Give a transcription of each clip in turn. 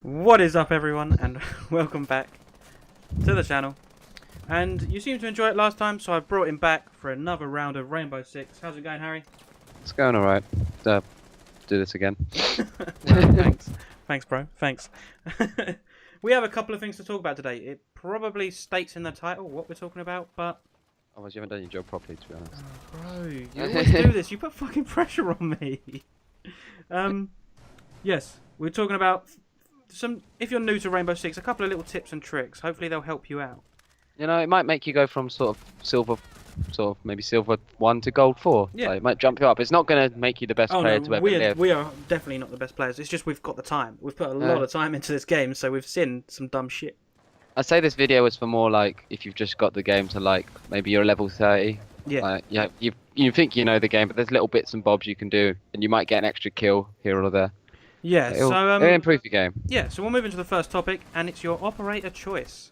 What is up, everyone, and welcome back to the channel. And you seemed to enjoy it last time, so I've brought him back for another round of Rainbow Six. How's it going, Harry? It's going alright. Do this again. Well, thanks. Thanks, bro. Thanks. We have a couple of things to talk about today. It probably states in the title what we're talking about, but... Otherwise you haven't done your job properly, to be honest. Oh, bro, you always do this. You put fucking pressure on me. Yes, we're talking about if you're new to Rainbow Six, a couple of little tips and tricks. Hopefully they'll help you out. You know, it might make you go from maybe silver 1 to gold 4. Yeah. Like, it might jump you up. It's not going to make you the best player to ever live. We are definitely not the best players. It's just we've got the time. We've put a lot of time into this game, so we've seen some dumb shit. I'd say this video is for more like, if you've just got the game to like, maybe you're level 30. Yeah. Like, yeah, you think you know the game, but there's little bits and bobs you can do, and you might get an extra kill here or there. Yeah, It'll improve your game. Yeah, so we'll move into the first topic, and it's your operator choice.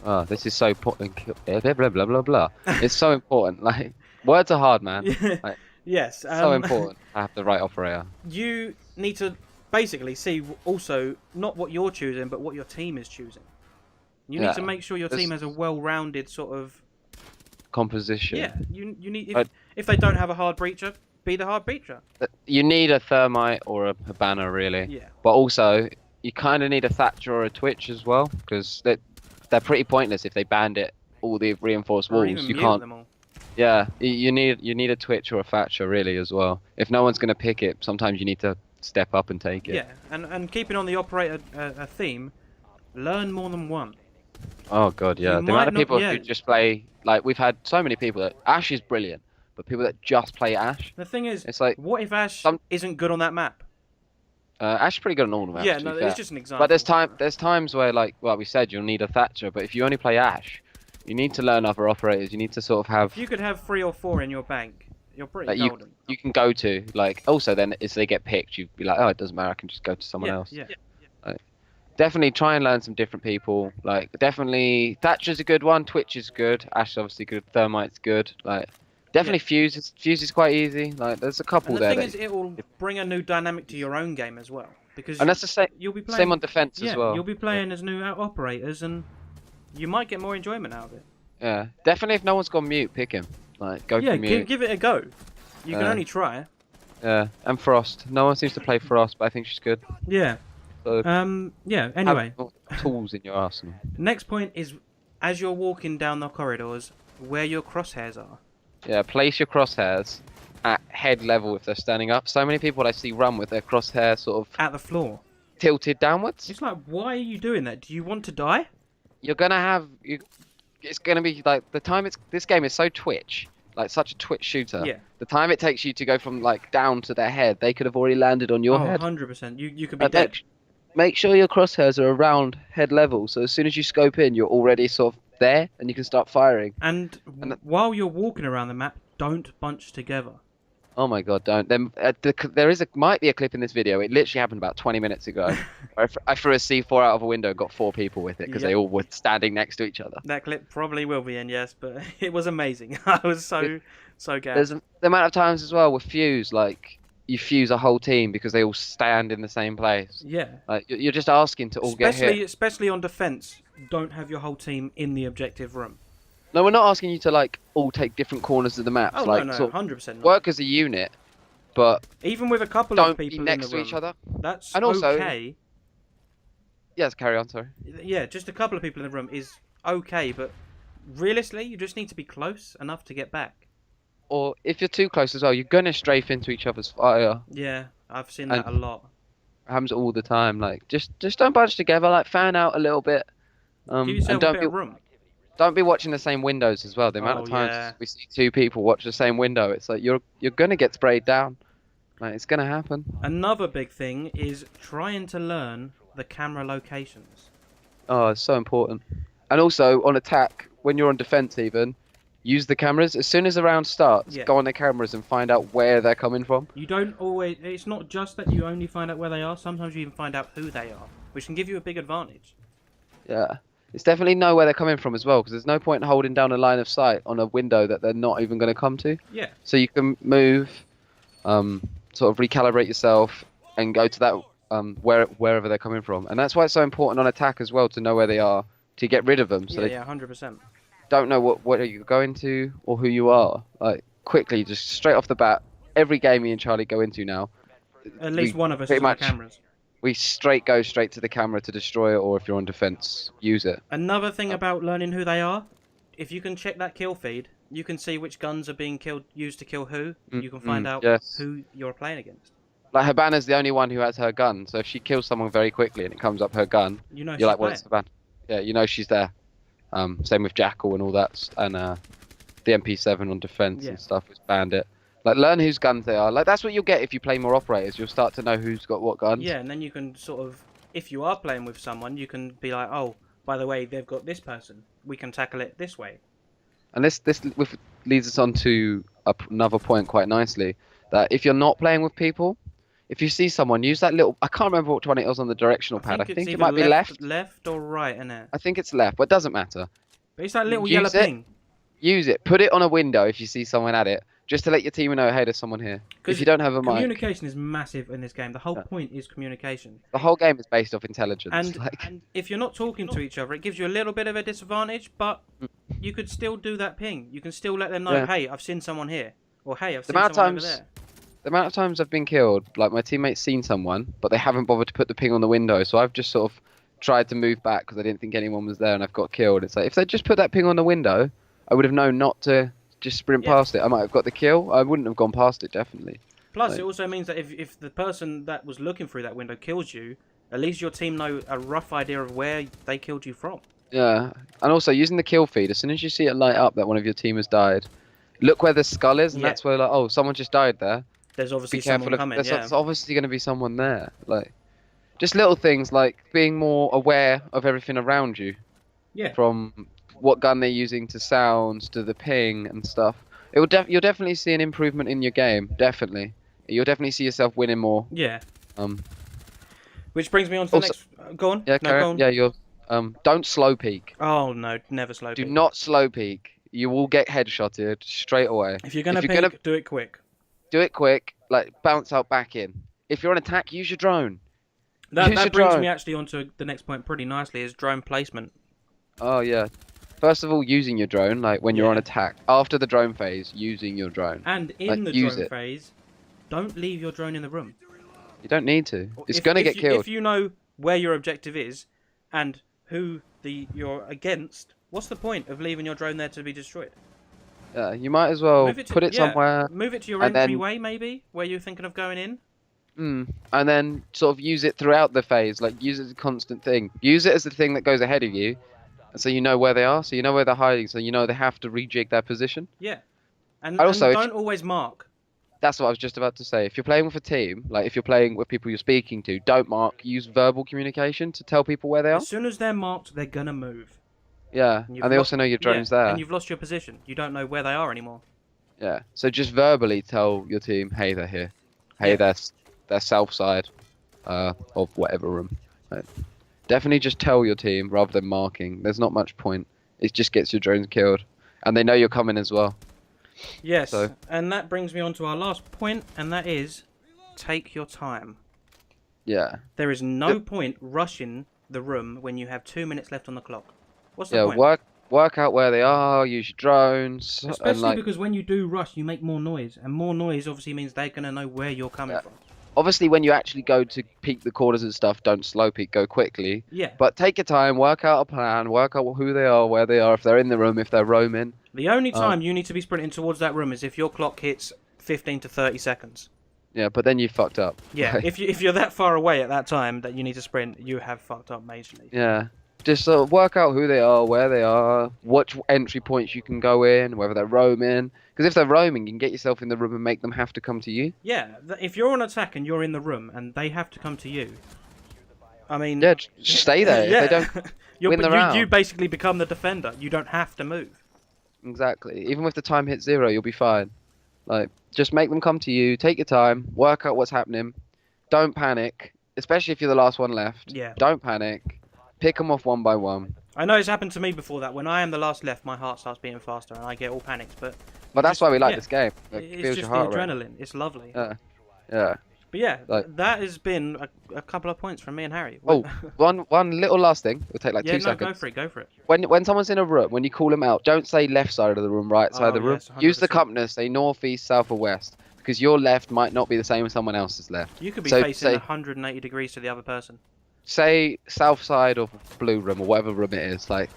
Oh, this is so important. Blah, blah, blah, blah, blah. It's so important. Like, words are hard, man. Like, yes. so important to have the right operator. You need to basically see also not what you're choosing, but what your team is choosing. You need to make sure your team has a well-rounded sort of composition. Yeah, you need if they don't have a hard breacher, be the hard breacher. You need a thermite or a banner, really. Yeah. But also, you kind of need a Thatcher or a Twitch as well, because they're pretty pointless if they bandit all the reinforced walls. Even you mute can't. them all. Yeah, you need a Twitch or a Thatcher really as well. If no one's gonna pick it, sometimes you need to step up and take it. Yeah, and keeping on the operator theme, learn more than one. Oh god, yeah. The amount of people who just play, like, we've had so many people that Ash is brilliant, but people that just play Ash. The thing is, it's like, what if Ash isn't good on that map? Ash is pretty good on all of them. Yeah, no, it's just an example. But there's times where, like, well, we said you'll need a Thatcher, but if you only play Ash, you need to learn other operators. You need to sort of have. If you could have 3 or 4 in your bank, you're pretty golden. You can go to, like, also then if they get picked, you'd be like, oh, it doesn't matter, I can just go to someone else. Yeah. Like, definitely try and learn some different people. Like, definitely Thatcher's a good one, Twitch is good, Ash is obviously good, Thermite's good. Like, definitely Fuse is quite easy. Like, there's a couple there. And the thing is, it will bring a new dynamic to your own game as well, because and that's the same. You'll be playing, same on defense as well. You'll be playing as new operators, and you might get more enjoyment out of it. Yeah, definitely. If no one's gone mute, pick him. Like, go for mute. Give it a go. You can only try. Yeah, and Frost. No one seems to play Frost, but I think she's good. Yeah. So yeah. Anyway. Have tools in your arsenal. Next point is, as you're walking down the corridors, where your crosshairs are. Yeah, place your crosshairs at head level if they're standing up. So many people I see run with their crosshair sort of at the floor, tilted downwards. It's like, why are you doing that? Do you want to die? You're gonna have it's gonna be like this game is so Twitch, like such a Twitch shooter. Yeah. The time it takes you to go from like down to their head, they could have already landed on your head. 100%. You could be dead. Make sure your crosshairs are around head level, so as soon as you scope in, you're already sort of there, and you can start firing. And while you're walking around the map, don't bunch together. Oh my god, don't. Might be a clip in this video. It literally happened about 20 minutes ago. I threw a C4 out of a window and got 4 people with it because they all were standing next to each other. That clip probably will be in, yes, but it was amazing. I was so gassed. There's the amount of times as well with Fuse, like, you fuse a whole team because they all stand in the same place. Yeah. Like, you're just asking to all get hit. Especially on defense, don't have your whole team in the objective room. No, we're not asking you to, like, all take different corners of the map. Oh, like, no, 100% not. Work as a unit, but even with a couple of people don't be next to each other. That's and also, okay. Yes, carry on, sorry. Yeah, just a couple of people in the room is okay, but realistically, you just need to be close enough to get back. Or if you're too close as well, you're gonna strafe into each other's fire. Yeah, I've seen that a lot. It happens all the time. Like, just don't bunch together. Like, fan out a little bit. Give yourself a bit of room. Don't be watching the same windows as well. The amount of times we see 2 people watch the same window, it's like you're gonna get sprayed down. Like, it's gonna happen. Another big thing is trying to learn the camera locations. Oh, it's so important. And also on attack, when you're on defense, even use the cameras as soon as the round starts. Go on the cameras and find out where they're coming from. You don't always. It's not just that you only find out where they are. Sometimes you even find out who they are, which can give you a big advantage. Yeah. It's definitely know where they're coming from as well, because there's no point in holding down a line of sight on a window that they're not even going to come to. Yeah. So you can move, sort of recalibrate yourself, and go to that wherever they're coming from, and that's why it's so important on attack as well to know where they are to get rid of them. So Yeah, they yeah, 100%. don't know what you're going to or who you are. Like quickly, just straight off the bat, every game me and Charlie go into now, At we least one of us pretty is on the much cameras. we go straight to the camera to destroy it, or if you're on defense, use it. Another thing Um, about learning who they are, if you can check that kill feed, you can see which guns are being used to kill who. You can find out yes. who you're playing against. Like Habana's the only one who has her gun, so if she kills someone very quickly and it comes up her gun, You know you're she's like, well, playing. it's Habana. Yeah, you know she's there. Same with Jackal and all that, and the MP7 on defense Yeah. and stuff with Bandit. Like, learn whose guns they are. Like, that's what you'll get if you play more operators. You'll start to know who's got what guns. Yeah, and then you can sort of, if you are playing with someone, you can be like, oh, by the way, they've got this person. We can tackle it this way. And this leads us on to another point quite nicely. That if you're not playing with people, if you see someone, use that little. I can't remember which one it was on the directional pad. I it's think it either might be left. left or right, isn't it? I think it's left, but it doesn't matter. But it's that little Use yellow it. ping. Use it. Put it on a window if you see someone at it, just to let your team know, hey, there's someone here. If you don't have a mic. Communication is massive in this game. The whole point is communication. The whole game is based off intelligence. And if you're not talking to each other, it gives you a little bit of a disadvantage, but you could still do that ping. You can still let them know, Yeah. hey, I've seen someone here. Or, hey, I've seen amount of someone over times- there. The amount of times I've been killed, like my teammate's seen someone, but they haven't bothered to put the ping on the window, so I've just sort of tried to move back because I didn't think anyone was there and I've got killed. It's like, if they just put that ping on the window, I would have known not to just sprint Yeah. past it. I might have got the kill. I wouldn't have gone past it, definitely. Plus, Like- it also means that if the person that was looking through that window kills you, at least your team know a rough idea of where they killed you from. Yeah, and also using the kill feed, as soon as you see it light up that one of your team has died, look where the skull is, and Yeah. that's where, like, oh, someone just died there. There's Be obviously careful someone of, coming, there's yeah. obviously going to be someone there. Like, just little things like being more aware of everything around you. Yeah. From what gun they're using to sounds to the ping and stuff. It will you'll definitely see an improvement in your game. Definitely, you'll definitely see yourself winning more. Yeah. Um. Which brings me on to the Also- next... go on. Yeah. No, Carry go on. on. Yeah. You're. Don't slow peek. Oh, no, never slow Do peek. not slow peek. You will get headshotted straight away. If you're going to if peek, you're gonna- do it quick. Do it quick. Like bounce out back in. If you're on attack, use your drone. That Use your brings drone. me actually onto the next point pretty nicely, is drone placement. Oh yeah. First of all, using your drone, like when you're on Yeah. attack. After the drone phase, using your drone. And in Like, the use drone it. phase, don't leave your drone in the room. You don't need to. It's If- gonna if get you- killed. If you know where your objective is and who you're against, what's the point of leaving your drone there to be destroyed? Yeah, you might as well put it yeah, somewhere. Move it to your and then- entryway, maybe, where you're thinking of going in. And then sort of use it throughout the phase, like use it as a constant thing. Use it as the thing that goes ahead of you, so you know where they are, so you know where they're hiding, so you know they have to rejig their position. Yeah. And Also, if don't always mark. That's what I was just about to say. If you're playing with a team, like if you're playing with people you're speaking to, don't mark. Use verbal communication to tell people where they are. As soon as they're marked, they're gonna move. Yeah, You've and they lost- also know your drone's yeah, there. And you've lost your position. You don't know where they are anymore. Yeah, so just verbally tell your team, hey, they're here. Hey, Yeah. they're south side of whatever room. Like, definitely just tell your team rather than marking. There's not much point. It just gets your drones killed. And they know you're coming as well. Yes, So- and that brings me on to our last point, and that is take your time. Yeah. There is no point rushing the room when you have 2 minutes left on the clock. What's the point? Work out where they are, use your drones. Especially and like, because when you do rush, you make more noise, and more noise obviously means they're going to know where you're coming Yeah. from. obviously when you actually go to peek the corners and stuff, don't slow peek, go quickly. Yeah. But take your time, work out a plan, work out who they are, where they are, if they're in the room, if they're roaming. The only time you need to be sprinting towards that room is if your clock hits 15 to 30 seconds. Yeah, but then you fucked up. Yeah, Like, if you're that far away at that time that you need to sprint, you have fucked up majorly. yeah. Just sort of work out who they are, where they are, what entry points you can go in, whether they're roaming. Because if they're roaming, you can get yourself in the room and make them have to come to you. Yeah, if you're on attack and you're in the room and they have to come to you, I mean... Yeah, just stay there. Yeah. If they don't win the you round. basically become the defender. You don't have to move. Exactly. Even if the time hits 0, you'll be fine. Like, just make them come to you, take your time, work out what's happening. Don't panic, especially if you're the last one left. Yeah. Don't panic. Pick them off one by one. I know it's happened to me before that. When I am the last left, my heart starts beating faster and I get all panicked. But But that's why we like yeah. this game. It It's builds just your the heart rate. adrenaline. It's lovely. Yeah. But yeah, Like, that has been a couple of points from me and Harry. oh, one little last thing. It'll take like Yeah, 2 no, seconds. go for it, go for it. When someone's in a room, when you call them out, don't say left side of the room, right side of Oh, the room. yes, Use the 100%. compass, say north, east, south, or west, because your left might not be the same as someone else's left. You could be So facing say 180 degrees to the other person. say south side of blue room or whatever room it is, like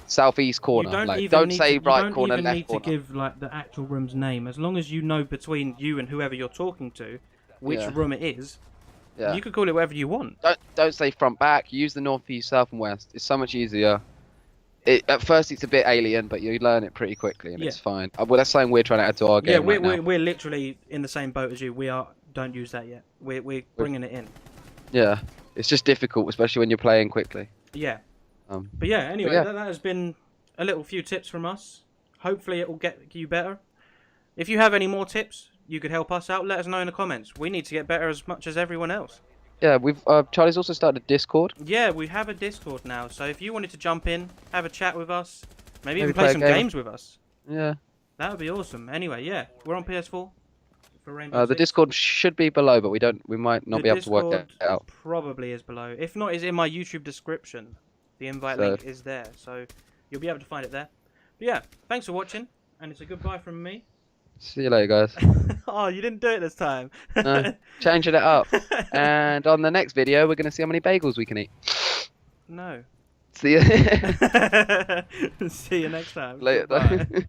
southeast You corner. don't Like even don't need say to, you right don't corner, even left need to corner. give like the actual room's name. As long as you know between you and whoever you're talking to which Yeah. room it is, Yeah. you could call it whatever you want. Don't say front back. Use the north, east, south, and west. It's so much easier. At first it's a bit alien, but you learn it pretty quickly and Yeah. it's fine. Well, that's something we're trying to add to our Yeah, game right now. we're literally in the same boat as you. We are. Don't use that yet. We're bringing it in. Yeah, it's just difficult, especially when you're playing quickly. Yeah. Um, But yeah, anyway, yeah. That has been a little few tips from us. Hopefully it will get you better. If you have any more tips, you could help us out. Let us know in the comments. We need to get better as much as everyone else. Yeah, we've Charlie's also started a Discord. Yeah, we have a Discord now. So if you wanted to jump in, have a chat with us, maybe even Maybe play play a some game. games with us, Yeah. that would be awesome. Anyway, yeah, we're on PS4 for Rainbow The Six. Discord should be below, but we might not The be able to work Discord it out. probably is below. If not, it's in my YouTube description. The invite So- link is there, so you'll be able to find it there. But yeah, thanks for watching, and it's a goodbye from me. See you later, guys. Oh, you didn't do it this time. No, changing it up. And on the next video, we're gonna see how many bagels we can eat. No. See you See you next time. later. Goodbye.